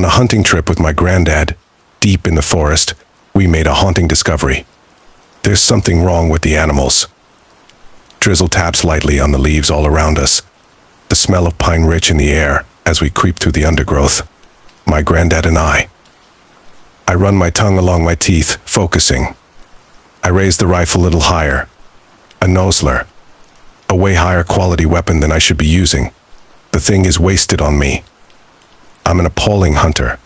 On a hunting trip with my granddad, deep in the forest, we made a haunting discovery. There's something wrong with the animals. Drizzle taps lightly on the leaves all around us. The smell of pine rich in the air as we creep through the undergrowth. My granddad and I run my tongue along my teeth, focusing. I raise the rifle a little higher. A Nosler. A way higher quality weapon than I should be using. The thing is wasted on me. I'm an appalling hunter.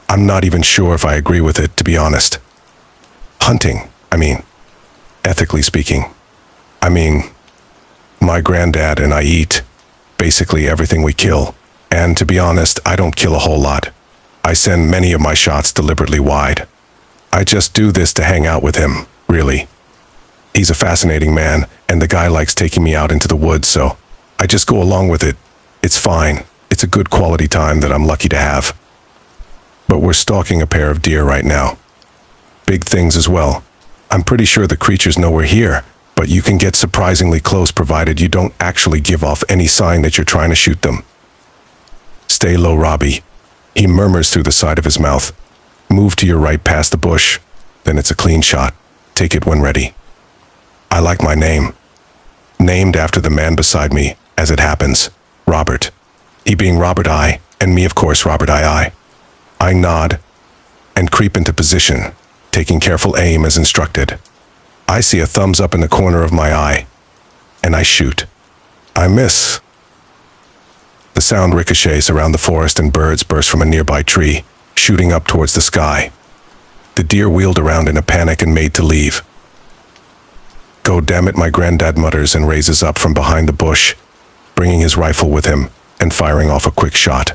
I'm not even sure if I agree with it, to be honest. Hunting, ethically speaking. My granddad and I eat basically everything we kill. And to be honest, I don't kill a whole lot. I send many of my shots deliberately wide. I just do this to hang out with him, really. He's a fascinating man, and the guy likes taking me out into the woods, so I just go along with it. It's fine. It's a good quality time that I'm lucky to have. But we're stalking a pair of deer right now. Big things as well. I'm pretty sure the creatures know we're here, but you can get surprisingly close provided you don't actually give off any sign that you're trying to shoot them. Stay low, Robbie. He murmurs through the side of his mouth. Move to your right past the bush, then it's a clean shot. Take it when ready. I like my name. Named after the man beside me, as it happens, Robert. He being Robert I, and me of course Robert I. I nod and creep into position, taking careful aim as instructed. I see a thumbs up in the corner of my eye, and I shoot. I miss. The sound ricochets around the forest and birds burst from a nearby tree, shooting up towards the sky. The deer wheeled around in a panic and made to leave. "Go damn it," my granddad mutters and raises up from behind the bush, bringing his rifle with him and firing off a quick shot.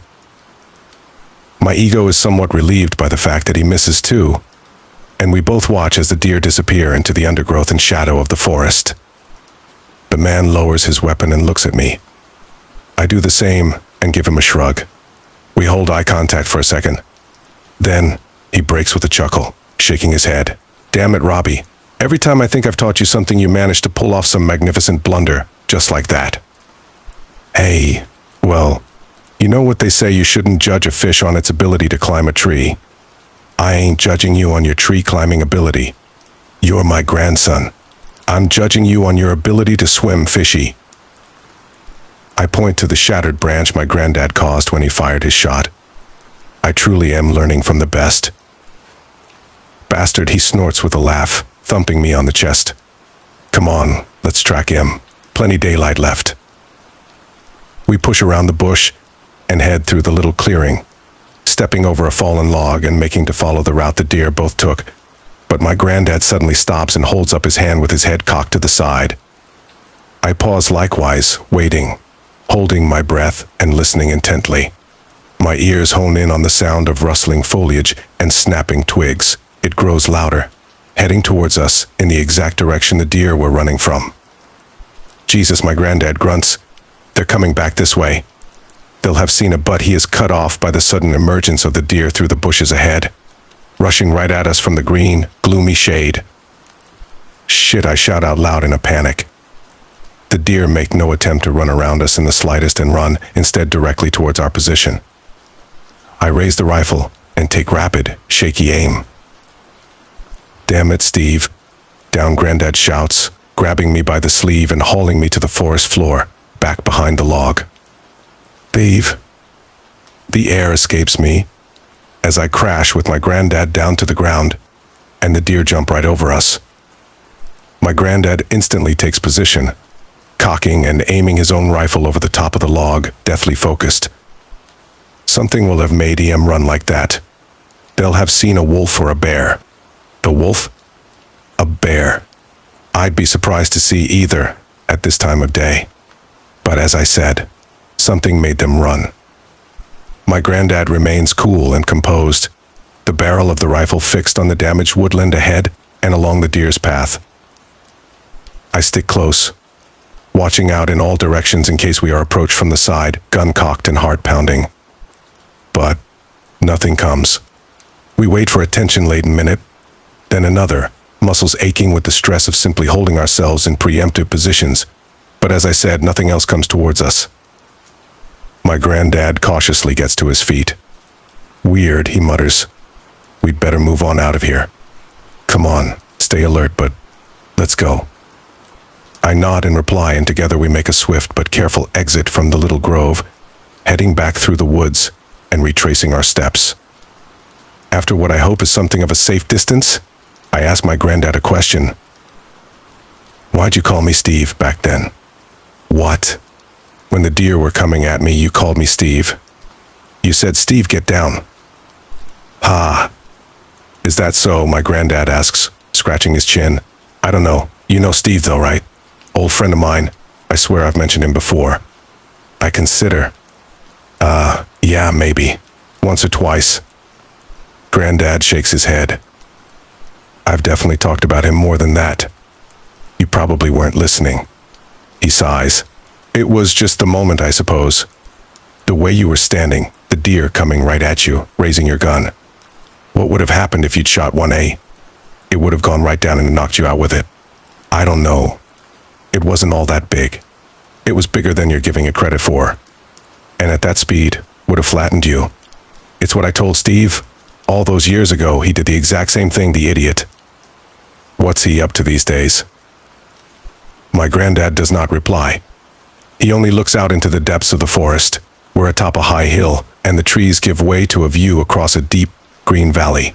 My ego is somewhat relieved by the fact that he misses too, and we both watch as the deer disappear into the undergrowth and shadow of the forest. The man lowers his weapon and looks at me. I do the same and give him a shrug. We hold eye contact for a second. Then, he breaks with a chuckle, shaking his head. "Damn it, Robbie. Every time I think I've taught you something, you manage to pull off some magnificent blunder, just like that." "Hey, well, you know what they say, you shouldn't judge a fish on its ability to climb a tree. I ain't judging you on your tree climbing ability. You're my grandson. I'm judging you on your ability to swim, fishy." I point to the shattered branch my granddad caused when he fired his shot. I truly am learning from the best. "Bastard," he snorts with a laugh, thumping me on the chest. "Come on, let's track him. Plenty daylight left." We push around the bush and head through the little clearing, stepping over a fallen log and making to follow the route the deer both took. But my granddad suddenly stops and holds up his hand with his head cocked to the side. I pause likewise, waiting, holding my breath and listening intently. My ears hone in on the sound of rustling foliage and snapping twigs. It grows louder, heading towards us in the exact direction the deer were running from. "Jesus," my granddad grunts. "They're coming back this way. They'll have seen a butt he is cut off by the sudden emergence of the deer through the bushes ahead, rushing right at us from the green, gloomy shade." "Shit," I shout out loud in a panic. The deer make no attempt to run around us in the slightest and run instead directly towards our position. I raise the rifle and take rapid, shaky aim. "Damn it, Steve," down granddad shouts, grabbing me by the sleeve and hauling me to the forest floor, back behind the log. "Steve." The air escapes me as I crash with my granddad down to the ground, and the deer jump right over us. My granddad instantly takes position, cocking and aiming his own rifle over the top of the log, deathly focused. Something will have made him run like that. They'll have seen a wolf or a bear. The wolf? A bear. I'd be surprised to see either at this time of day. But as I said, something made them run. My granddad remains cool and composed, the barrel of the rifle fixed on the damaged woodland ahead and along the deer's path. I stick close, watching out in all directions in case we are approached from the side, gun cocked and heart pounding. But nothing comes. We wait for a tension-laden minute, then another, muscles aching with the stress of simply holding ourselves in preemptive positions. But as I said, nothing else comes towards us. My granddad cautiously gets to his feet. Weird, he mutters. We'd better move on out of here. Come on, stay alert, but let's go. I nod in reply, and together we make a swift but careful exit from the little grove, heading back through the woods and retracing our steps. After what I hope is something of a safe distance, I ask my granddad a question. Why'd you call me Steve back then? What? When the deer were coming at me, you called me Steve. You said, Steve, get down. Ha. Is that so? My granddad asks, scratching his chin. I don't know. You know Steve though, right? Old friend of mine. I swear I've mentioned him before. I consider. Yeah, maybe. Once or twice. Granddad shakes his head. I've definitely talked about him more than that. You probably weren't listening. He sighs. It was just the moment, I suppose. The way you were standing, the deer coming right at you, raising your gun. What would have happened if you'd shot 1A? It would have gone right down and knocked you out with it. I don't know. It wasn't all that big. It was bigger than you're giving it credit for. And at that speed, would have flattened you. It's what I told Steve. All those years ago, he did the exact same thing, the idiot. What's he up to these days? My granddad does not reply. He only looks out into the depths of the forest. We're atop a high hill, and the trees give way to a view across a deep, green valley.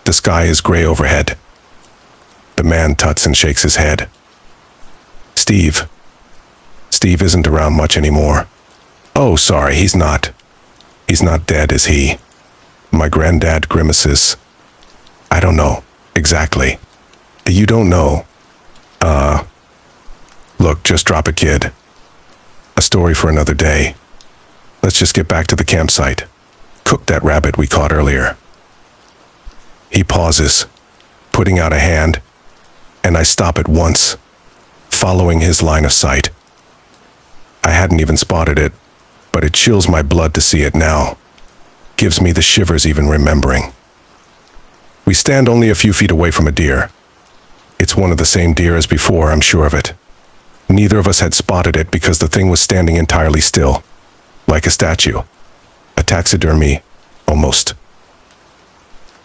The sky is gray overhead. The man tuts and shakes his head. Steve. Steve isn't around much anymore. Oh, sorry, he's not. He's not dead, is he? My granddad grimaces. I don't know, exactly. You don't know? Look, just drop it, kid. A story for another day. Let's just get back to the campsite. Cook that rabbit we caught earlier. He pauses, putting out a hand, and I stop at once, following his line of sight. I hadn't even spotted it, but it chills my blood to see it now. Gives me the shivers even remembering. We stand only a few feet away from a deer. It's one of the same deer as before, I'm sure of it. Neither of us had spotted it because the thing was standing entirely still, like a statue. A taxidermy, almost.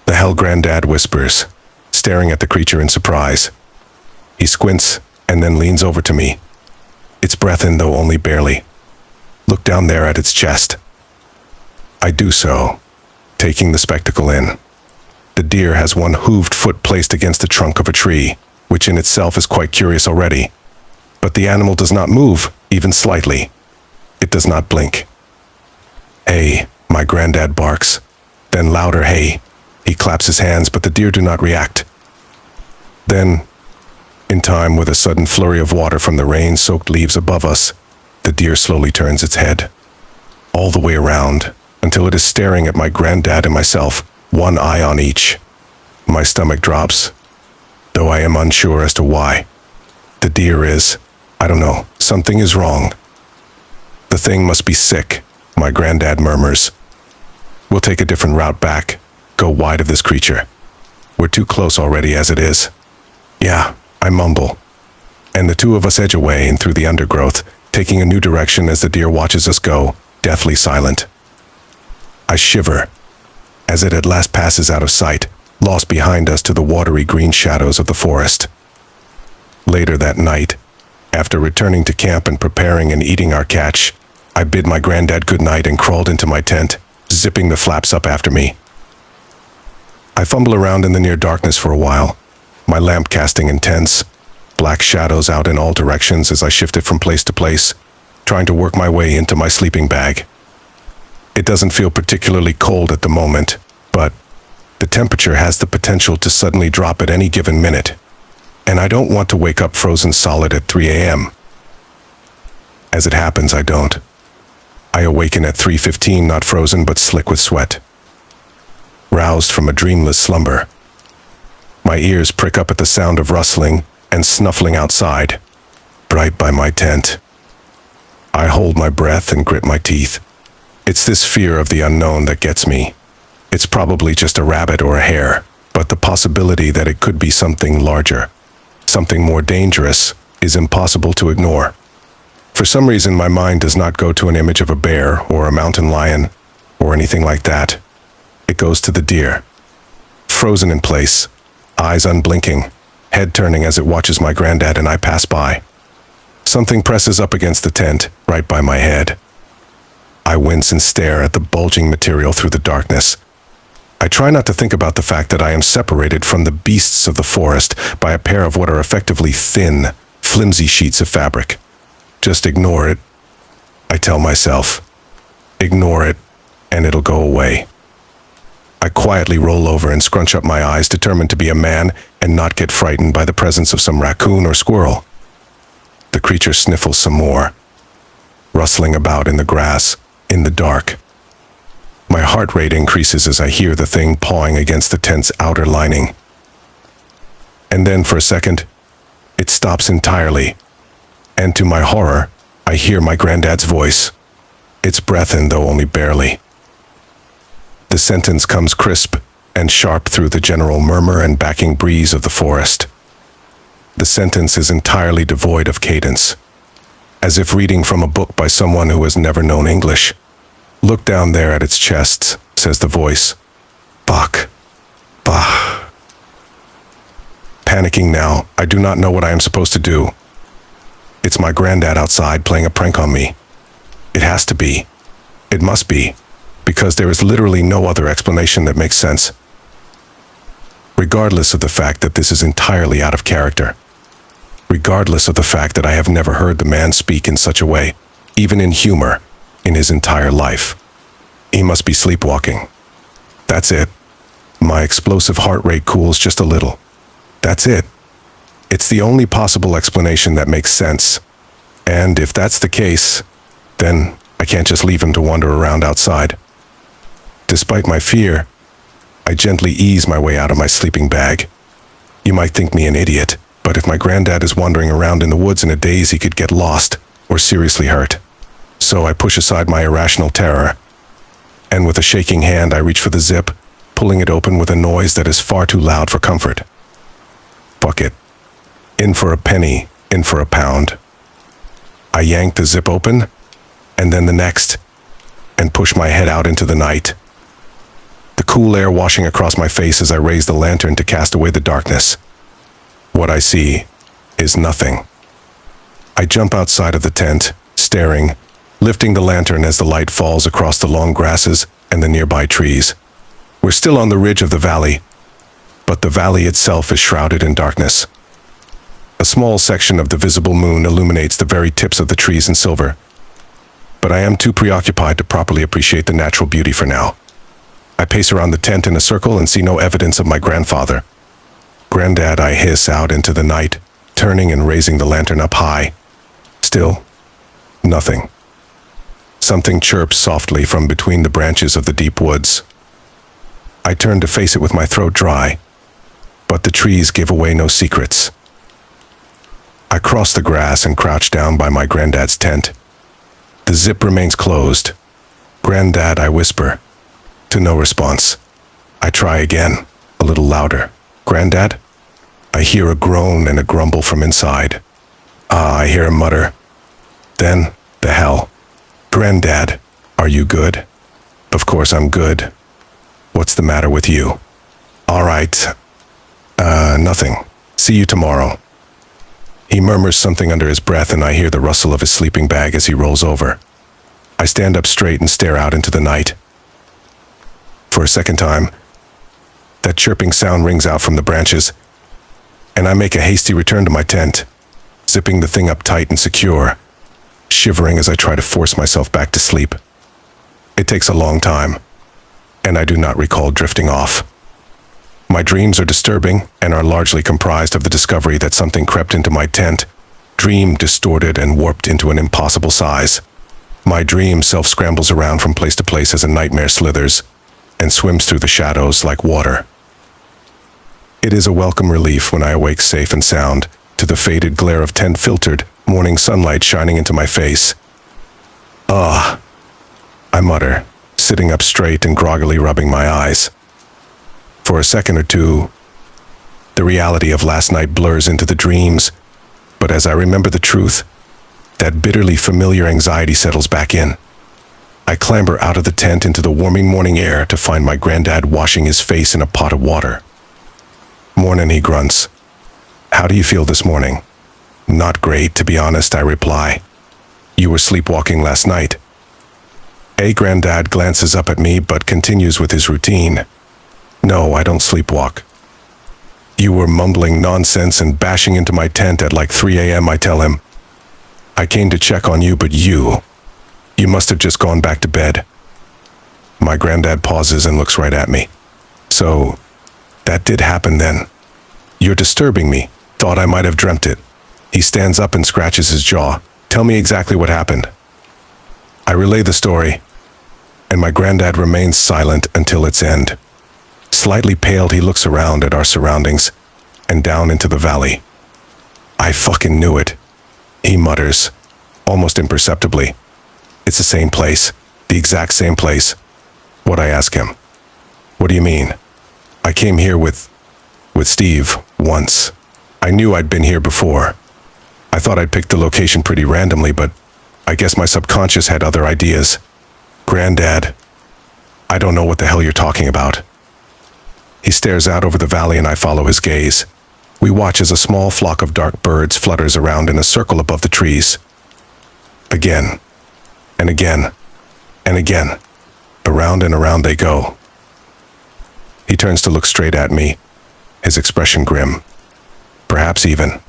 The hell, Granddad whispers, staring at the creature in surprise. He squints and then leans over to me. Its breath in, though only barely. Look down there at its chest. I do so, taking the spectacle in. The deer has one hooved foot placed against the trunk of a tree, which in itself is quite curious already. But the animal does not move, even slightly. It does not blink. Hey, my granddad barks. Then louder, hey. He claps his hands, but the deer do not react. Then, in time, with a sudden flurry of water from the rain-soaked leaves above us, the deer slowly turns its head, all the way around, until it is staring at my granddad and myself, one eye on each. My stomach drops, though I am unsure as to why. The deer is, I don't know, something is wrong. The thing must be sick, my granddad murmurs. We'll take a different route back, go wide of this creature. We're too close already as it is. Yeah, I mumble. And the two of us edge away and through the undergrowth, taking a new direction as the deer watches us go, deathly silent. I shiver, as it at last passes out of sight, lost behind us to the watery green shadows of the forest. Later that night, after returning to camp and preparing and eating our catch, I bid my granddad good night and crawled into my tent, zipping the flaps up after me. I fumble around in the near darkness for a while, my lamp casting intense, black shadows out in all directions as I shifted from place to place, trying to work my way into my sleeping bag. It doesn't feel particularly cold at the moment, but the temperature has the potential to suddenly drop at any given minute, and I don't want to wake up frozen solid at 3 a.m. As it happens, I don't. I awaken at 3:15, not frozen but slick with sweat. Roused from a dreamless slumber. My ears prick up at the sound of rustling and snuffling outside, bright by my tent. I hold my breath and grit my teeth. It's this fear of the unknown that gets me. It's probably just a rabbit or a hare, but the possibility that it could be something larger, something more dangerous, is impossible to ignore. For some reason, my mind does not go to an image of a bear or a mountain lion or anything like that. It goes to the deer. Frozen in place, eyes unblinking, head turning as it watches my granddad and I pass by. Something presses up against the tent, right by my head. I wince and stare at the bulging material through the darkness. I try not to think about the fact that I am separated from the beasts of the forest by a pair of what are effectively thin, flimsy sheets of fabric. Just ignore it, I tell myself. Ignore it, and it'll go away. I quietly roll over and scrunch up my eyes, determined to be a man and not get frightened by the presence of some raccoon or squirrel. The creature sniffles some more, rustling about in the grass, in the dark. My heart rate increases as I hear the thing pawing against the tent's outer lining. And then for a second, it stops entirely, and to my horror, I hear my granddad's voice. Its breath in, though only barely. The sentence comes crisp and sharp through the general murmur and backing breeze of the forest. The sentence is entirely devoid of cadence, as if reading from a book by someone who has never known English. Look down there at its chest, says the voice. Bach. Bah. Panicking now, I do not know what I am supposed to do. It's my granddad outside playing a prank on me. It has to be. It must be, because there is literally no other explanation that makes sense. Regardless of the fact that this is entirely out of character. Regardless of the fact that I have never heard the man speak in such a way, even in humor, in his entire life. He must be sleepwalking. That's it. My explosive heart rate cools just a little. That's it. It's the only possible explanation that makes sense. And if that's the case, then I can't just leave him to wander around outside. Despite my fear, I gently ease my way out of my sleeping bag. You might think me an idiot, but if my granddad is wandering around in the woods in a daze, he could get lost or seriously hurt. So I push aside my irrational terror, and with a shaking hand I reach for the zip, pulling it open with a noise that is far too loud for comfort. Fuck it. In for a penny, in for a pound. I yank the zip open, and then the next, and push my head out into the night. The cool air washing across my face as I raise the lantern to cast away the darkness. What I see is nothing. I jump outside of the tent, staring, lifting the lantern as the light falls across the long grasses and the nearby trees. We're still on the ridge of the valley, but the valley itself is shrouded in darkness. A small section of the visible moon illuminates the very tips of the trees in silver, but I am too preoccupied to properly appreciate the natural beauty for now. I pace around the tent in a circle and see no evidence of my grandfather. Granddad, I hiss out into the night, turning and raising the lantern up high. Still, nothing. Something chirps softly from between the branches of the deep woods. I turn to face it with my throat dry, but the trees give away no secrets. I cross the grass and crouch down by my granddad's tent. The zip remains closed. Granddad, I whisper. To no response. I try again, a little louder. Granddad? I hear a groan and a grumble from inside. I hear him mutter. Then, the hell. Granddad, are you good? Of course I'm good. What's the matter with you? All right. Nothing. See you tomorrow. He murmurs something under his breath and I hear the rustle of his sleeping bag as he rolls over. I stand up straight and stare out into the night. For a second time, that chirping sound rings out from the branches, and I make a hasty return to my tent, zipping the thing up tight and secure, shivering as I try to force myself back to sleep. It takes a long time, and I do not recall drifting off. My dreams are disturbing and are largely comprised of the discovery that something crept into my tent, dream distorted and warped into an impossible size. My dream self-scrambles around from place to place as a nightmare slithers and swims through the shadows like water. It is a welcome relief when I awake safe and sound to the faded glare of tent-filtered morning sunlight shining into my face. Ah, I mutter, sitting up straight and groggily rubbing my eyes. For a second or two, the reality of last night blurs into the dreams, but as I remember the truth, that bitterly familiar anxiety settles back in. I clamber out of the tent into the warming morning air to find my granddad washing his face in a pot of water. "Mornin'," he grunts. "How do you feel this morning?" "Not great, to be honest," I reply. "You were sleepwalking last night." Granddad glances up at me but continues with his routine. "No, I don't sleepwalk." "You were mumbling nonsense and bashing into my tent at like 3 a.m., I tell him. "I came to check on you, but you must have just gone back to bed." My granddad pauses and looks right at me. "So, that did happen then? You're disturbing me. Thought I might have dreamt it." He stands up and scratches his jaw. "Tell me exactly what happened." I relay the story, and my granddad remains silent until its end. Slightly paled, he looks around at our surroundings and down into the valley. "I fucking knew it," he mutters, almost imperceptibly. "It's the same place, the exact same place." What I ask him. "What do you mean?" "I came here with Steve once. I knew I'd been here before. I thought I'd picked the location pretty randomly, but I guess my subconscious had other ideas." "Granddad, I don't know what the hell you're talking about." He stares out over the valley and I follow his gaze. We watch as a small flock of dark birds flutters around in a circle above the trees. Again, and again, and again. Around and around they go. He turns to look straight at me, his expression grim, perhaps even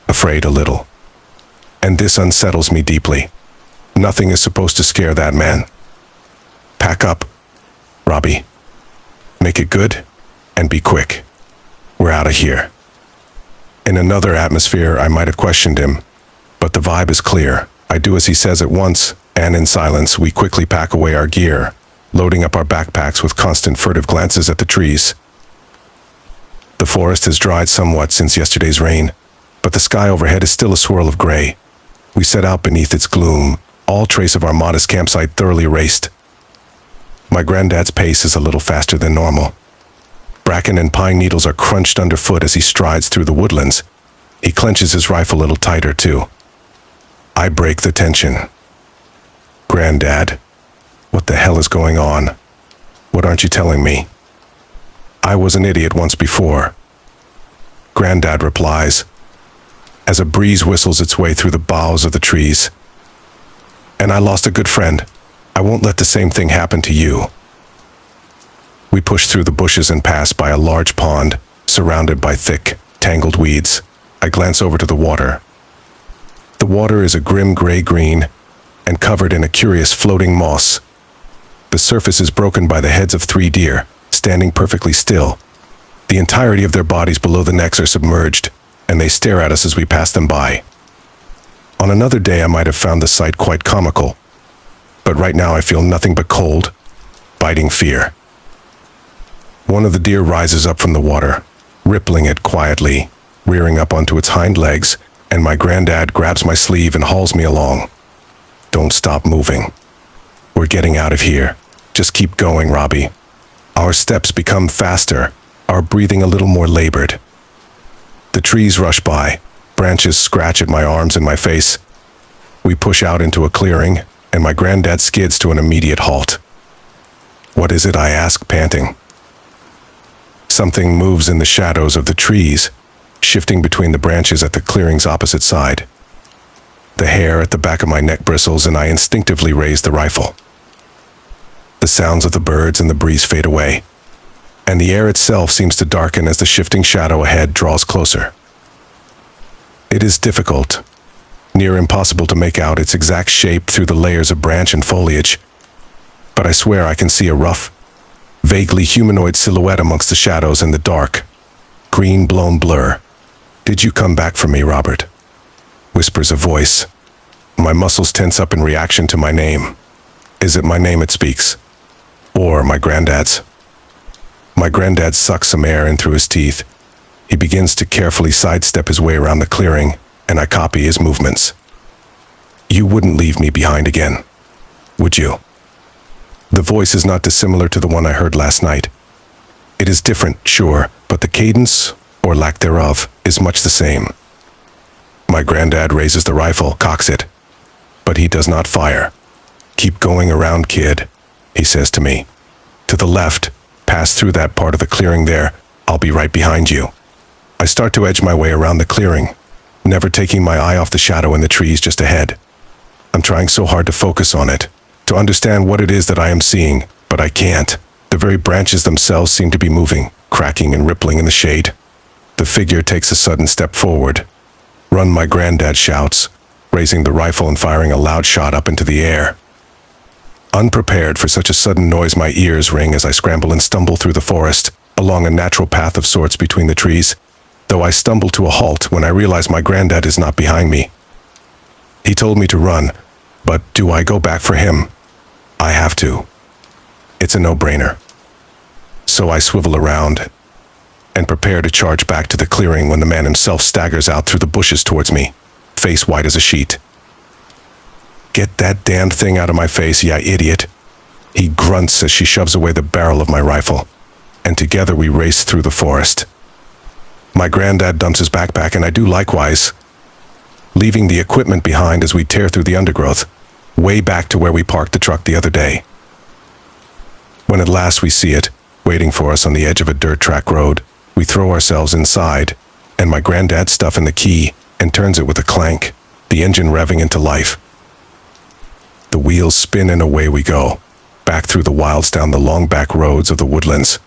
afraid a little. And this unsettles me deeply. Nothing is supposed to scare that man. "Pack up, Robbie. Make it good, and be quick. We're out of here." In another atmosphere, I might have questioned him, but the vibe is clear. I do as he says at once, and in silence, we quickly pack away our gear, loading up our backpacks with constant furtive glances at the trees. The forest has dried somewhat since yesterday's rain, but the sky overhead is still a swirl of gray. We set out beneath its gloom, all trace of our modest campsite thoroughly erased. My granddad's pace is a little faster than normal. Bracken and pine needles are crunched underfoot as he strides through the woodlands. He clenches his rifle a little tighter, too. I break the tension. "Granddad, what the hell is going on? What aren't you telling me?" "I was an idiot once before," Granddad replies, as a breeze whistles its way through the boughs of the trees. "And I lost a good friend. I won't let the same thing happen to you." We push through the bushes and pass by a large pond, surrounded by thick, tangled weeds. I glance over to the water. The water is a grim gray-green and covered in a curious floating moss. The surface is broken by the heads of 3 deer, standing perfectly still. The entirety of their bodies below the necks are submerged, and they stare at us as we pass them by. On another day, I might have found the sight quite comical, but right now I feel nothing but cold, biting fear. One of the deer rises up from the water, rippling it quietly, rearing up onto its hind legs, and my granddad grabs my sleeve and hauls me along. "Don't stop moving. We're getting out of here. Just keep going, Robbie." Our steps become faster, our breathing a little more labored. The trees rush by, branches scratch at my arms and my face. We push out into a clearing, and my granddad skids to an immediate halt. "What is it?" I ask, panting. Something moves in the shadows of the trees, shifting between the branches at the clearing's opposite side. The hair at the back of my neck bristles, and I instinctively raise the rifle. The sounds of the birds and the breeze fade away, and the air itself seems to darken as the shifting shadow ahead draws closer. It is difficult, near impossible to make out its exact shape through the layers of branch and foliage, but I swear I can see a rough, vaguely humanoid silhouette amongst the shadows and the dark, green-blown blur. "Did you come back for me, Robert?" whispers a voice. My muscles tense up in reaction to my name. Is it my name it speaks? Or my granddad's? My granddad sucks some air in through his teeth. He begins to carefully sidestep his way around the clearing, and I copy his movements. "You wouldn't leave me behind again, would you?" The voice is not dissimilar to the one I heard last night. It is different, sure, but the cadence, or lack thereof, is much the same. My granddad raises the rifle, cocks it, but he does not fire. Keep going around, kid, he says to me. To the left, pass through that part of the clearing there. I'll be right behind you. I start to edge my way around the clearing, never taking my eye off the shadow in the trees just ahead. I'm trying so hard to focus on it, to understand what it is that I am seeing, but I can't. The very branches themselves seem to be moving, cracking and rippling in the shade. The figure takes a sudden step forward. Run, my granddad shouts, raising the rifle and firing a loud shot up into the air. Unprepared for such a sudden noise, my ears ring as I scramble and stumble through the forest, along a natural path of sorts between the trees, though I stumble to a halt when I realize my granddad is not behind me. He told me to run, but do I go back for him? I have to. It's a no-brainer. So I swivel around and prepare to charge back to the clearing when the man himself staggers out through the bushes towards me, face white as a sheet. Get that damned thing out of my face, ya idiot. He grunts as she shoves away the barrel of my rifle, and together we race through the forest. My granddad dumps his backpack, and I do likewise, leaving the equipment behind as we tear through the undergrowth, way back to where we parked the truck the other day. When at last we see it, waiting for us on the edge of a dirt track road, we throw ourselves inside, and my granddad stuffs in the key and turns it with a clank, the engine revving into life. The wheels spin and away we go, back through the wilds down the long back roads of the woodlands.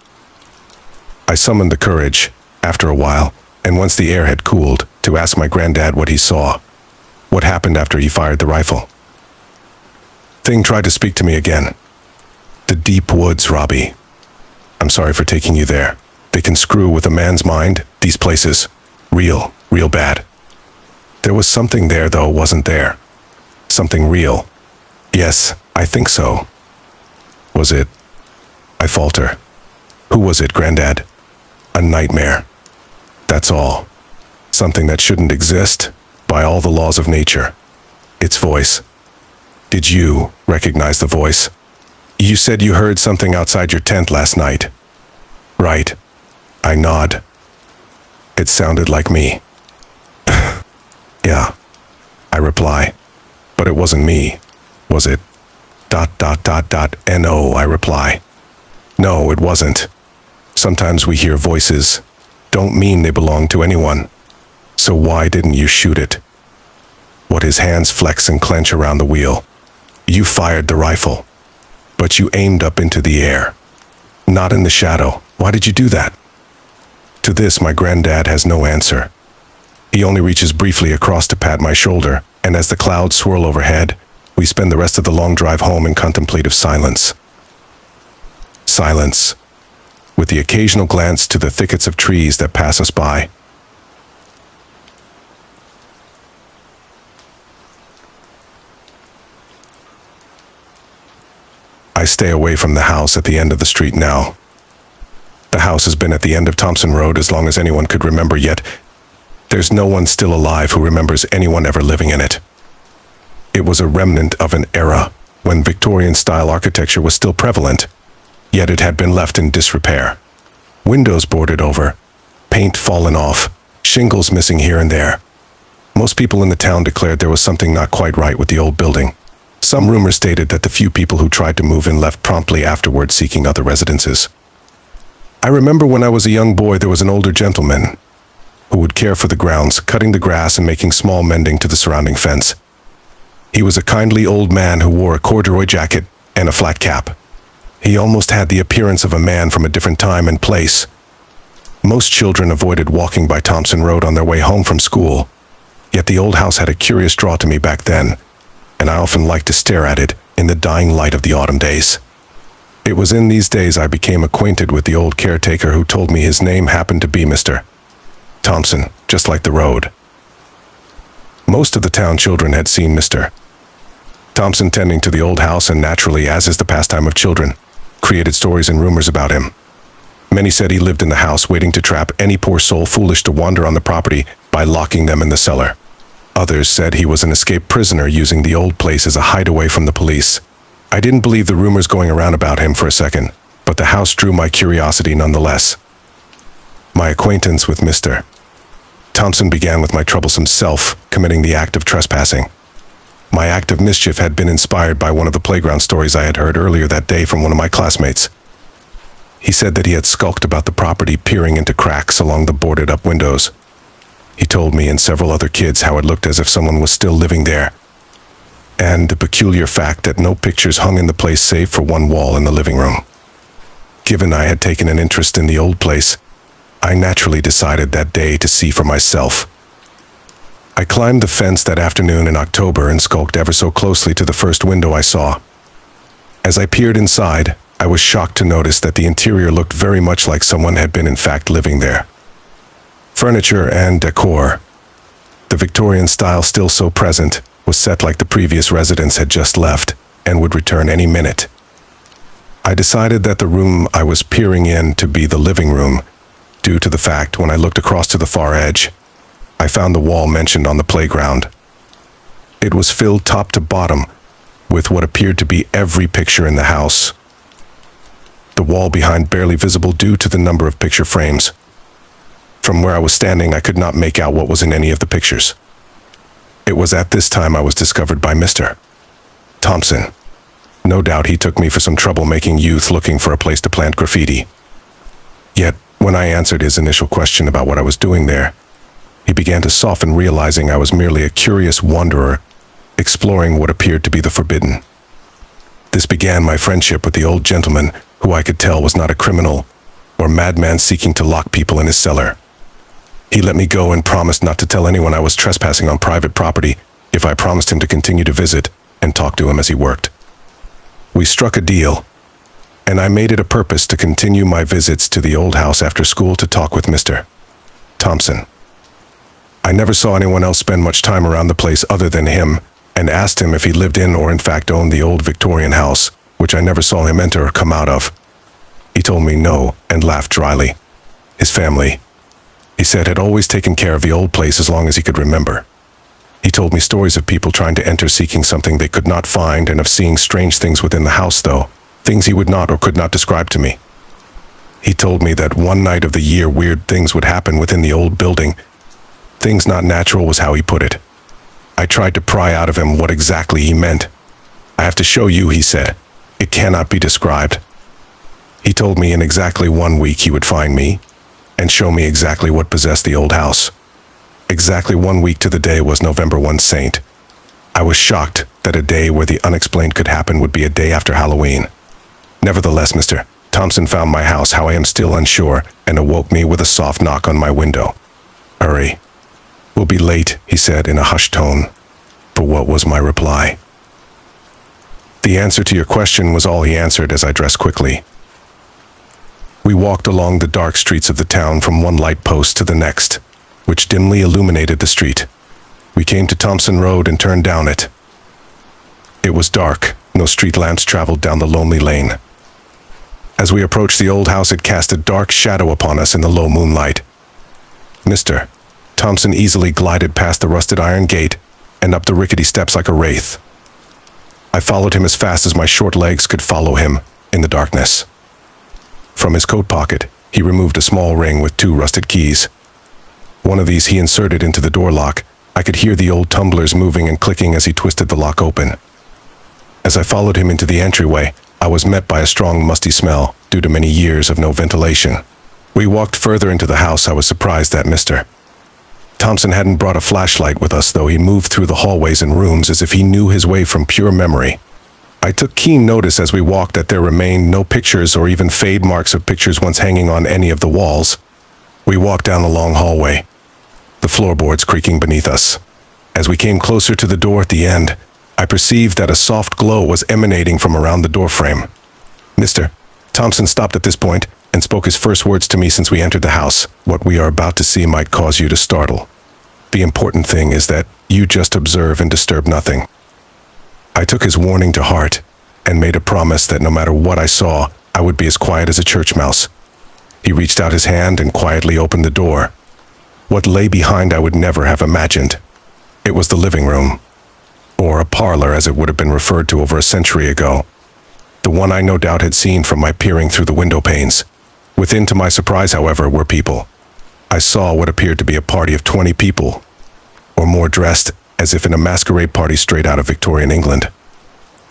I summoned the courage, after a while, and once the air had cooled, to ask my granddad what he saw. What happened after he fired the rifle? Thing tried to speak to me again. The deep woods, Robbie. I'm sorry for taking you there. They can screw with a man's mind, these places. Real bad. There was something there, though, wasn't there? Something real. Yes, I think so. Was it? I falter. Who was it, Granddad? A nightmare. That's all. Something that shouldn't exist, by all the laws of nature. Its voice. Did you recognize the voice? You said you heard something outside your tent last night. Right. I nod. It sounded like me. Yeah, I reply. But it wasn't me, was it? ... No, I reply. No, it wasn't. Sometimes we hear voices. Don't mean they belong to anyone. So why didn't you shoot it? What his hands flex and clench around the wheel. You fired the rifle, but you aimed up into the air. Not in the shadow. Why did you do that? To this, my granddad has no answer. He only reaches briefly across to pat my shoulder, and as the clouds swirl overhead, we spend the rest of the long drive home in contemplative silence. Silence, with the occasional glance to the thickets of trees that pass us by. I stay away from the house at the end of the street now. The house has been at the end of Thompson Road as long as anyone could remember, yet there's no one still alive who remembers anyone ever living in it. It was a remnant of an era when Victorian-style architecture was still prevalent, yet it had been left in disrepair. Windows boarded over, paint fallen off, shingles missing here and there. Most people in the town declared there was something not quite right with the old building. Some rumors stated that the few people who tried to move in left promptly afterward seeking other residences. I remember when I was a young boy there was an older gentleman who would care for the grounds, cutting the grass and making small mending to the surrounding fence. He was a kindly old man who wore a corduroy jacket and a flat cap. He almost had the appearance of a man from a different time and place. Most children avoided walking by Thompson Road on their way home from school, yet the old house had a curious draw to me back then, and I often liked to stare at it in the dying light of the autumn days. It was in these days I became acquainted with the old caretaker who told me his name happened to be Mr. Thompson, just like the road. Most of the town children had seen Mr. Thompson tending to the old house, and naturally, as is the pastime of children, created stories and rumors about him. Many said he lived in the house waiting to trap any poor soul foolish to wander on the property by locking them in the cellar. Others said he was an escaped prisoner using the old place as a hideaway from the police. I didn't believe the rumors going around about him for a second, but the house drew my curiosity nonetheless. My acquaintance with Mr. Thompson began with my troublesome self committing the act of trespassing. My act of mischief had been inspired by one of the playground stories I had heard earlier that day from one of my classmates. He said that he had skulked about the property, peering into cracks along the boarded-up windows. He told me and several other kids how it looked as if someone was still living there, and the peculiar fact that no pictures hung in the place save for one wall in the living room. Given I had taken an interest in the old place, I naturally decided that day to see for myself. I climbed the fence that afternoon in October and skulked ever so closely to the first window I saw. As I peered inside, I was shocked to notice that the interior looked very much like someone had been in fact living there. Furniture and decor, the Victorian style still so present, was set like the previous residents had just left and would return any minute. I decided that the room I was peering in to be the living room, due to the fact when I looked across to the far edge, I found the wall mentioned on the playground. It was filled top to bottom with what appeared to be every picture in the house. The wall behind barely visible due to the number of picture frames. From where I was standing, I could not make out what was in any of the pictures. It was at this time I was discovered by Mr. Thompson. No doubt he took me for some troublemaking youth looking for a place to plant graffiti. Yet, when I answered his initial question about what I was doing there, he began to soften, realizing I was merely a curious wanderer, exploring what appeared to be the forbidden. This began my friendship with the old gentleman, who I could tell was not a criminal or madman seeking to lock people in his cellar. He let me go and promised not to tell anyone I was trespassing on private property if I promised him to continue to visit and talk to him as he worked. We struck a deal, and I made it a purpose to continue my visits to the old house after school to talk with Mr. Thompson. I never saw anyone else spend much time around the place other than him, and asked him if he lived in or in fact owned the old Victorian house, which I never saw him enter or come out of. He told me no and laughed dryly. His family, he said, had always taken care of the old place as long as he could remember. He told me stories of people trying to enter seeking something they could not find, and of seeing strange things within the house, though, things he would not or could not describe to me. He told me that one night of the year weird things would happen within the old building. Things not natural was how he put it. I tried to pry out of him what exactly he meant. I have to show you, he said. It cannot be described. He told me in exactly 1 week he would find me and show me exactly what possessed the old house. Exactly 1 week to the day was November 1 Saint. I was shocked that a day where the unexplained could happen would be a day after Halloween. Nevertheless, Mr. Thompson found my house, how I am still unsure, and awoke me with a soft knock on my window. Hurry. We'll be late, he said in a hushed tone. But what was my reply? The answer to your question was all he answered as I dressed quickly. We walked along the dark streets of the town from one light post to the next, which dimly illuminated the street. We came to Thompson Road and turned down it. It was dark. No street lamps traveled down the lonely lane. As we approached the old house, it cast a dark shadow upon us in the low moonlight. Mr. Thompson easily glided past the rusted iron gate and up the rickety steps like a wraith. I followed him as fast as my short legs could follow him in the darkness. From his coat pocket, he removed a small ring with 2 rusted keys. One of these he inserted into the door lock. I could hear the old tumblers moving and clicking as he twisted the lock open. As I followed him into the entryway, I was met by a strong musty smell due to many years of no ventilation. We walked further into the house. I was surprised that Mr. Thompson hadn't brought a flashlight with us, though he moved through the hallways and rooms as if he knew his way from pure memory. I took keen notice as we walked that there remained no pictures or even fade marks of pictures once hanging on any of the walls. We walked down the long hallway, the floorboards creaking beneath us. As we came closer to the door at the end, I perceived that a soft glow was emanating from around the doorframe. Mr. Thompson stopped at this point and spoke his first words to me since we entered the house. What we are about to see might cause you to startle. The important thing is that you just observe and disturb nothing. I took his warning to heart and made a promise that no matter what I saw, I would be as quiet as a church mouse. He reached out his hand and quietly opened the door. What lay behind I would never have imagined. It was the living room, or a parlor as it would have been referred to over a century ago. The one I no doubt had seen from my peering through the window panes. Within, to my surprise, however, were people. I saw what appeared to be a party of 20 people, or more, dressed as if in a masquerade party straight out of Victorian England.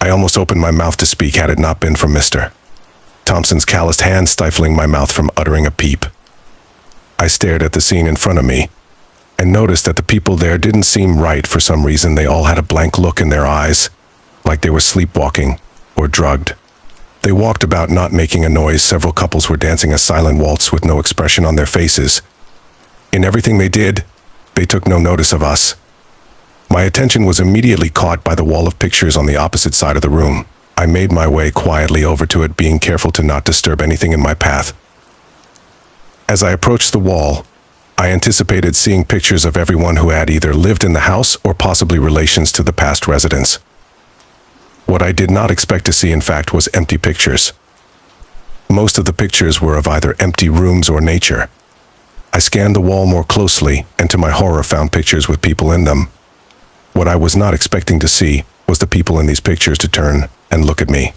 I almost opened my mouth to speak had it not been for Mr. Thompson's calloused hand stifling my mouth from uttering a peep. I stared at the scene in front of me and noticed that the people there didn't seem right for some reason. They all had a blank look in their eyes, like they were sleepwalking or drugged. They walked about not making a noise. Several couples were dancing a silent waltz with no expression on their faces. In everything they did, they took no notice of us. My attention was immediately caught by the wall of pictures on the opposite side of the room. I made my way quietly over to it, being careful to not disturb anything in my path. As I approached the wall, I anticipated seeing pictures of everyone who had either lived in the house or possibly relations to the past residents. What I did not expect to see, in fact, was empty pictures. Most of the pictures were of either empty rooms or nature. I scanned the wall more closely and to my horror found pictures with people in them. What I was not expecting to see was the people in these pictures to turn and look at me.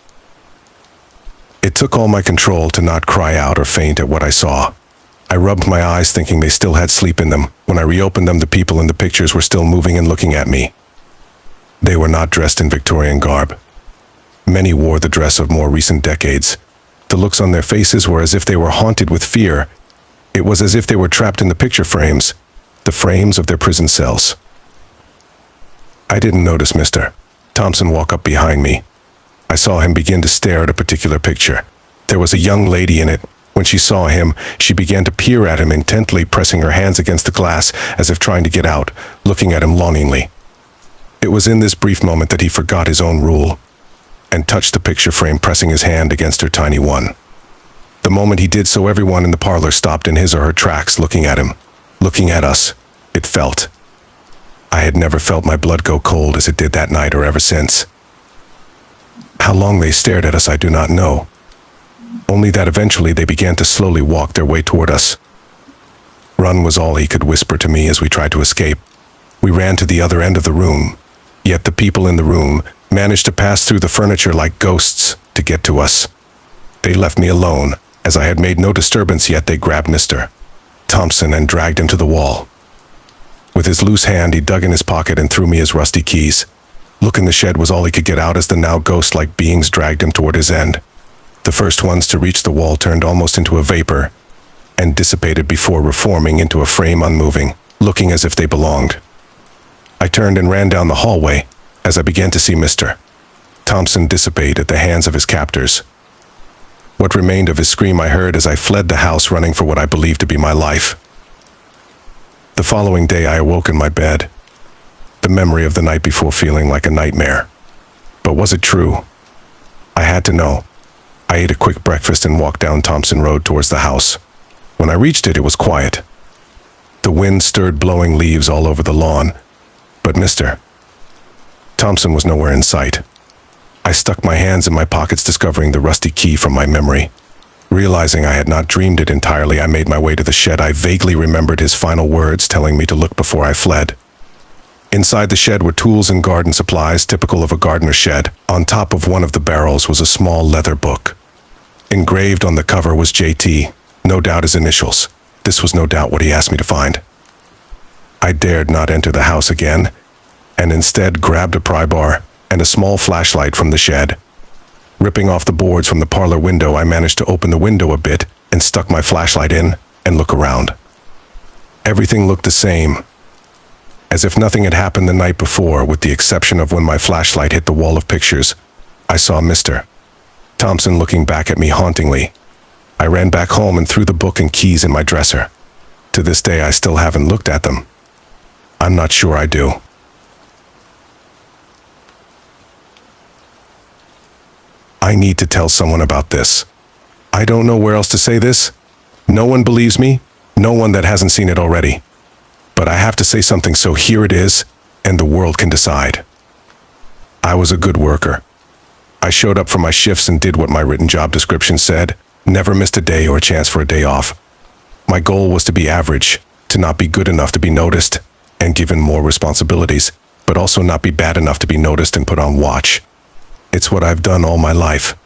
It took all my control to not cry out or faint at what I saw. I rubbed my eyes thinking they still had sleep in them. When I reopened them, the people in the pictures were still moving and looking at me. They were not dressed in Victorian garb. Many wore the dress of more recent decades. The looks on their faces were as if they were haunted with fear. It was as if they were trapped in the picture frames, the frames of their prison cells. I didn't notice Mr. Thompson walk up behind me. I saw him begin to stare at a particular picture. There was a young lady in it. When she saw him, she began to peer at him intently, pressing her hands against the glass as if trying to get out, looking at him longingly. It was in this brief moment that he forgot his own rule and touched the picture frame, pressing his hand against her tiny one. The moment he did so, everyone in the parlor stopped in his or her tracks, looking at him, looking at us. It felt. I had never felt my blood go cold as it did that night or ever since. How long they stared at us, I do not know. Only that eventually they began to slowly walk their way toward us. Run was all he could whisper to me as we tried to escape. We ran to the other end of the room, yet the people in the room managed to pass through the furniture like ghosts to get to us. They left me alone, as I had made no disturbance, yet they grabbed Mr. Thompson and dragged him to the wall. With his loose hand, he dug in his pocket and threw me his rusty keys. Look in the shed was all he could get out as the now ghost-like beings dragged him toward his end. The first ones to reach the wall turned almost into a vapor and dissipated before reforming into a frame unmoving, looking as if they belonged. I turned and ran down the hallway as I began to see Mr. Thompson dissipate at the hands of his captors. What remained of his scream I heard as I fled the house, running for what I believed to be my life. The following day I awoke in my bed, the memory of the night before feeling like a nightmare. But was it true? I had to know. I ate a quick breakfast and walked down Thompson Road towards the house. When I reached it, it was quiet. The wind stirred blowing leaves all over the lawn, but Mr. Thompson was nowhere in sight. I stuck my hands in my pockets, discovering the rusty key from my memory. Realizing I had not dreamed it entirely, I made my way to the shed. I vaguely remembered his final words telling me to look before I fled. Inside the shed were tools and garden supplies, typical of a gardener's shed. On top of one of the barrels was a small leather book. Engraved on the cover was JT, no doubt his initials. This was no doubt what he asked me to find. I dared not enter the house again, and instead grabbed a pry bar and a small flashlight from the shed. Ripping off the boards from the parlor window, I managed to open the window a bit and stuck my flashlight in and look around. Everything looked the same, as if nothing had happened the night before, with the exception of when my flashlight hit the wall of pictures. I saw Mr. Thompson looking back at me hauntingly. I ran back home and threw the book and keys in my dresser. To this day, I still haven't looked at them. I'm not sure I do. I need to tell someone about this. I don't know where else to say this. No one believes me, no one that hasn't seen it already. But I have to say something, so here it is, and the world can decide. I was a good worker. I showed up for my shifts and did what my written job description said, never missed a day or a chance for a day off. My goal was to be average, to not be good enough to be noticed and given more responsibilities, but also not be bad enough to be noticed and put on watch. It's what I've done all my life.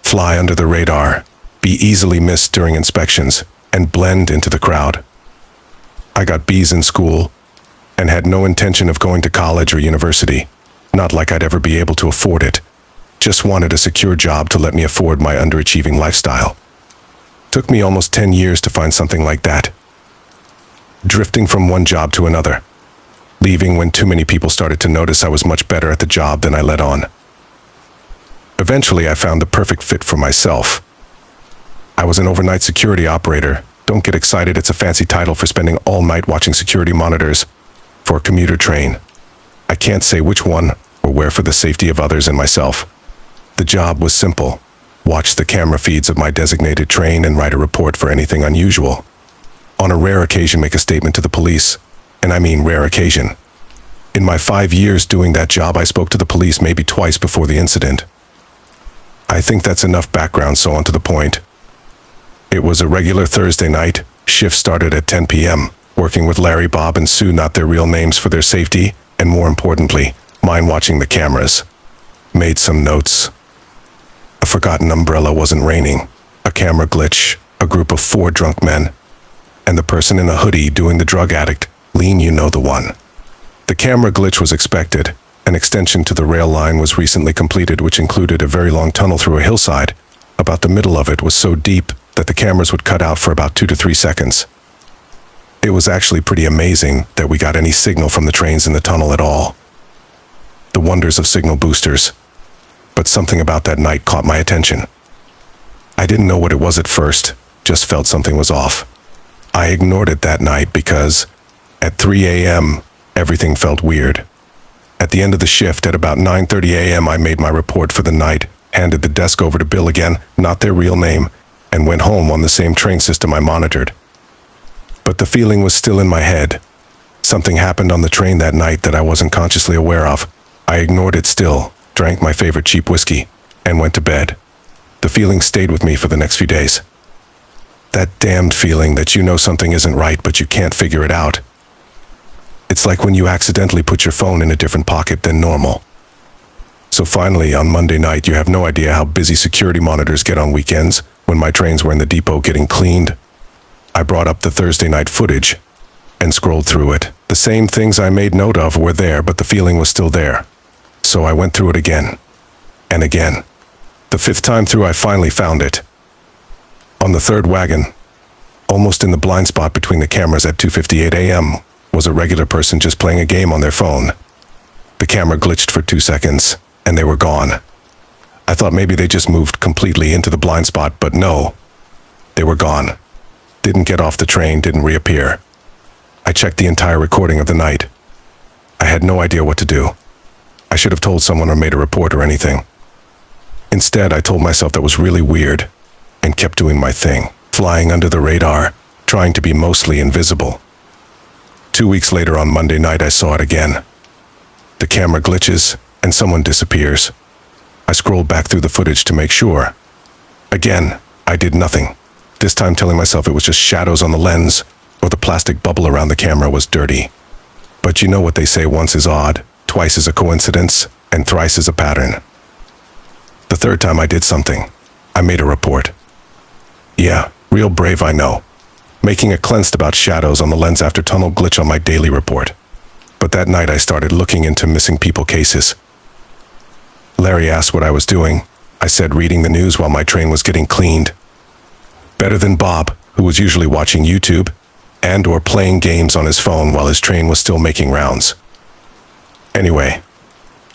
Fly under the radar, be easily missed during inspections, and blend into the crowd. I got B's in school, and had no intention of going to college or university. Not like I'd ever be able to afford it. Just wanted a secure job to let me afford my underachieving lifestyle. Took me almost 10 years to find something like that. Drifting from one job to another. Leaving when too many people started to notice I was much better at the job than I let on. Eventually, I found the perfect fit for myself. I was an overnight security operator. Don't get excited, it's a fancy title for spending all night watching security monitors for a commuter train. I can't say which one or where for the safety of others and myself. The job was simple. Watch the camera feeds of my designated train and write a report for anything unusual. On a rare occasion, make a statement to the police. And I mean rare occasion. In my 5 years doing that job, I spoke to the police maybe twice before the incident. I think that's enough background, so on to the point. It was a regular Thursday night. Shift started at 10 p.m., working with Larry, Bob, and Sue, not their real names, for their safety, and more importantly, mine, watching the cameras. Made some notes. A forgotten umbrella wasn't raining, a camera glitch, a group of 4 drunk men, and the person in a hoodie doing the drug addict, lean, you know the one. The camera glitch was expected. An extension to the rail line was recently completed, which included a very long tunnel through a hillside. About the middle of it was so deep that the cameras would cut out for about 2 to 3 seconds. It was actually pretty amazing that we got any signal from the trains in the tunnel at all. The wonders of signal boosters. But something about that night caught my attention. I didn't know what it was at first, just felt something was off. I ignored it that night because, at 3 a.m., everything felt weird. At the end of the shift, at about 9:30 a.m., I made my report for the night, handed the desk over to Bill again, not their real name, and went home on the same train system I monitored. But the feeling was still in my head. Something happened on the train that night that I wasn't consciously aware of. I ignored it still, drank my favorite cheap whiskey, and went to bed. The feeling stayed with me for the next few days. That damned feeling that you know something isn't right but you can't figure it out. It's like when you accidentally put your phone in a different pocket than normal. So finally, on Monday night, you have no idea how busy security monitors get on weekends, when my trains were in the depot getting cleaned. I brought up the Thursday night footage and scrolled through it. The same things I made note of were there, but the feeling was still there. So I went through it again and again. The 5th time through, I finally found it. On the 3rd wagon, almost in the blind spot between the cameras at 2:58 a.m., was a regular person just playing a game on their phone. The camera glitched for 2 seconds, and they were gone. I thought maybe they just moved completely into the blind spot, but no. They were gone. Didn't get off the train, didn't reappear. I checked the entire recording of the night. I had no idea what to do. I should have told someone or made a report or anything. Instead, I told myself that was really weird, and kept doing my thing, flying under the radar, trying to be mostly invisible. 2 weeks later, on Monday night, I saw it again. The camera glitches, and someone disappears. I scrolled back through the footage to make sure. Again, I did nothing, this time telling myself it was just shadows on the lens, or the plastic bubble around the camera was dirty. But you know what they say, once is odd, twice is a coincidence, and thrice is a pattern. The 3rd time I did something. I made a report. Yeah, real brave, I know. Making a cleansed about shadows on the lens after tunnel glitch on my daily report. But that night I started looking into missing people cases. Larry asked what I was doing. I said reading the news while my train was getting cleaned. Better than Bob, who was usually watching YouTube and or playing games on his phone while his train was still making rounds. Anyway,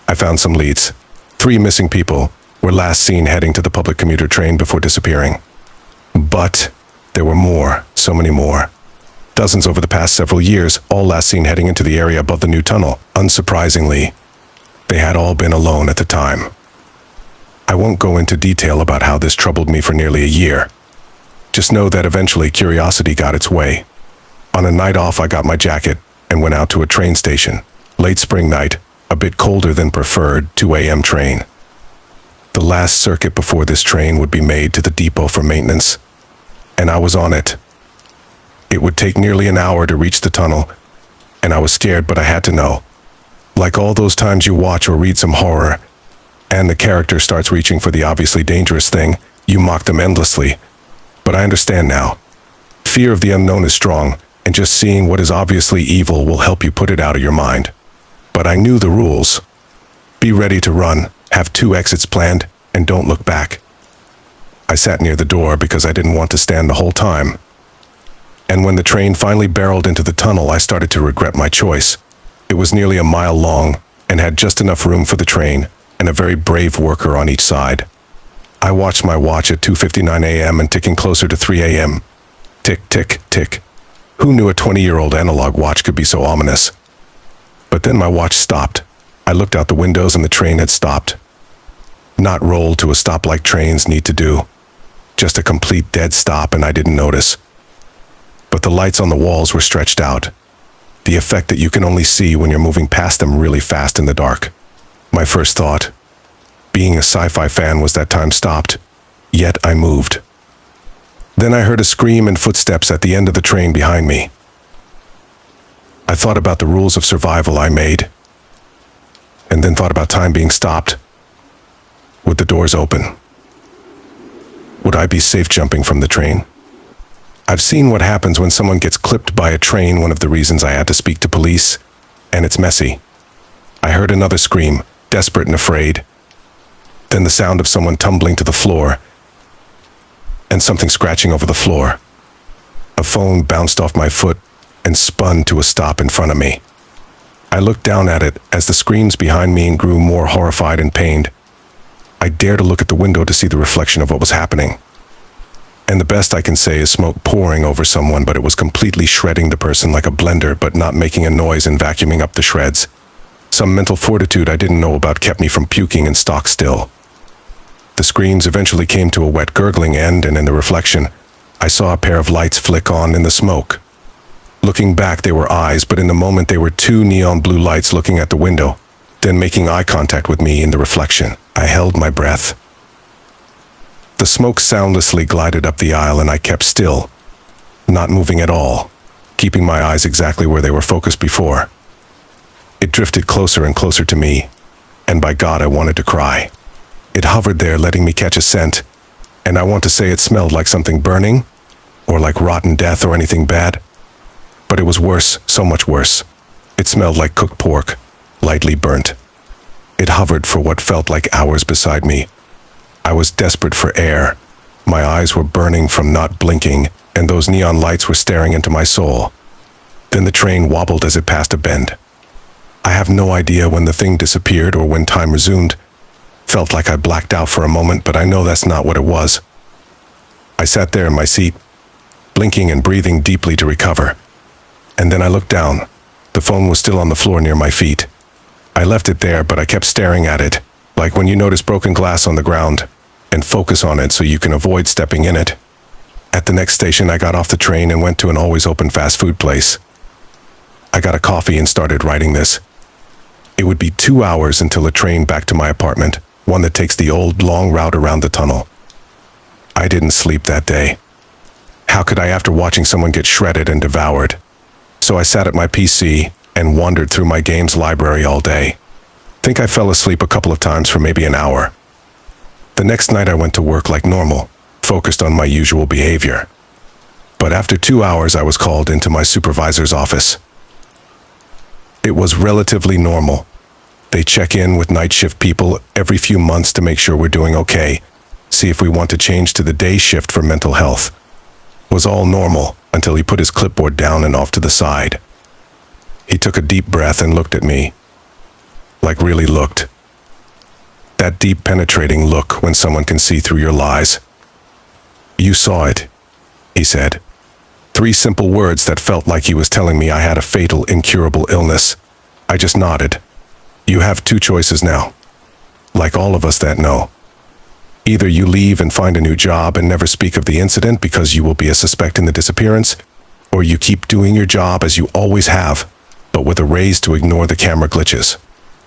I found some leads. 3 missing people were last seen heading to the public commuter train before disappearing. But there were more, so many more. Dozens over the past several years, all last seen heading into the area above the new tunnel. Unsurprisingly, they had all been alone at the time. I won't go into detail about how this troubled me for nearly a year. Just know that eventually curiosity got its way. On a night off, I got my jacket and went out to a train station. Late spring night, a bit colder than preferred, 2 a.m. train. The last circuit before this train would be made to the depot for maintenance, and I was on it. It would take nearly an hour to reach the tunnel, and I was scared, but I had to know. Like all those times you watch or read some horror, and the character starts reaching for the obviously dangerous thing, you mock them endlessly. But I understand now. Fear of the unknown is strong, and just seeing what is obviously evil will help you put it out of your mind. But I knew the rules. Be ready to run, have 2 exits planned, and don't look back. I sat near the door because I didn't want to stand the whole time. And when the train finally barreled into the tunnel, I started to regret my choice. It was nearly a mile long and had just enough room for the train and a very brave worker on each side. I watched my watch at 2:59 a.m. and ticking closer to 3 a.m. Tick, tick, tick. Who knew a 20-year-old analog watch could be so ominous? But then my watch stopped. I looked out the windows and the train had stopped. Not rolled to a stop like trains need to do. Just a complete dead stop, and I didn't notice. But the lights on the walls were stretched out. The effect that you can only see when you're moving past them really fast in the dark. My first thought, being a sci-fi fan, was that time stopped, yet I moved. Then I heard a scream and footsteps at the end of the train behind me. I thought about the rules of survival I made, and then thought about time being stopped. Would the doors open? Would I be safe jumping from the train? I've seen what happens when someone gets clipped by a train, one of the reasons I had to speak to police, and it's messy. I heard another scream, desperate and afraid. Then the sound of someone tumbling to the floor, and something scratching over the floor. A phone bounced off my foot and spun to a stop in front of me. I looked down at it as the screams behind me grew more horrified and pained. I dared to look at the window to see the reflection of what was happening. And the best I can say is smoke pouring over someone, but it was completely shredding the person like a blender, but not making a noise and vacuuming up the shreds. Some mental fortitude I didn't know about kept me from puking and stock still. The screams eventually came to a wet gurgling end, and in the reflection, I saw a pair of lights flick on in the smoke. Looking back, they were eyes, but in the moment they were 2 neon blue lights looking at the window, then making eye contact with me in the reflection. I held my breath. The smoke soundlessly glided up the aisle, and I kept still, not moving at all, keeping my eyes exactly where they were focused before. It drifted closer and closer to me, and by God, I wanted to cry. It hovered there, letting me catch a scent, and I want to say it smelled like something burning, or like rotten death or anything bad. But it was worse, so much worse. It smelled like cooked pork, lightly burnt. It hovered for what felt like hours beside me. I was desperate for air. My eyes were burning from not blinking, and those neon lights were staring into my soul. Then the train wobbled as it passed a bend. I have no idea when the thing disappeared or when time resumed. Felt like I blacked out for a moment, but I know that's not what it was. I sat there in my seat, blinking and breathing deeply to recover. And then I looked down. The phone was still on the floor near my feet. I left it there, but I kept staring at it, like when you notice broken glass on the ground, and focus on it so you can avoid stepping in it. At the next station, I got off the train and went to an always open fast food place. I got a coffee and started writing this. It would be 2 hours until a train back to my apartment, one that takes the old, long route around the tunnel. I didn't sleep that day. How could I after watching someone get shredded and devoured? So I sat at my PC and wandered through my games library all day. Think I fell asleep a couple of times for maybe an hour. The next night I went to work like normal, focused on my usual behavior. But after 2 hours I was called into my supervisor's office. It was relatively normal. They check in with night shift people every few months to make sure we're doing okay, see if we want to change to the day shift for mental health. Was all normal until he put his clipboard down and off to the side. He took a deep breath and looked at me. Like really looked. That deep penetrating look when someone can see through your lies. "You saw it," he said. 3 simple words that felt like he was telling me I had a fatal, incurable illness. I just nodded. "You have 2 choices now. Like all of us that know. Either you leave and find a new job and never speak of the incident because you will be a suspect in the disappearance, or you keep doing your job as you always have, but with a raise to ignore the camera glitches."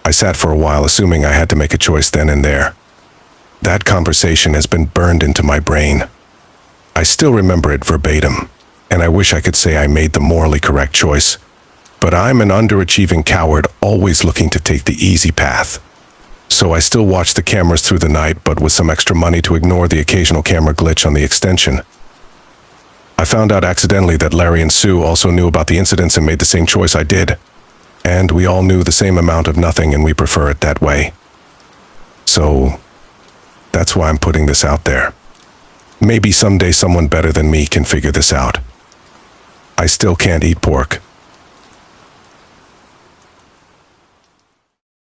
I sat for a while, assuming I had to make a choice then and there. That conversation has been burned into my brain. I still remember it verbatim, and I wish I could say I made the morally correct choice. But I'm an underachieving coward, always looking to take the easy path. So I still watch the cameras through the night, but with some extra money to ignore the occasional camera glitch on the extension. I found out accidentally that Larry and Sue also knew about the incidents and made the same choice I did. And we all knew the same amount of nothing, and we prefer it that way. So, that's why I'm putting this out there. Maybe someday someone better than me can figure this out. I still can't eat pork.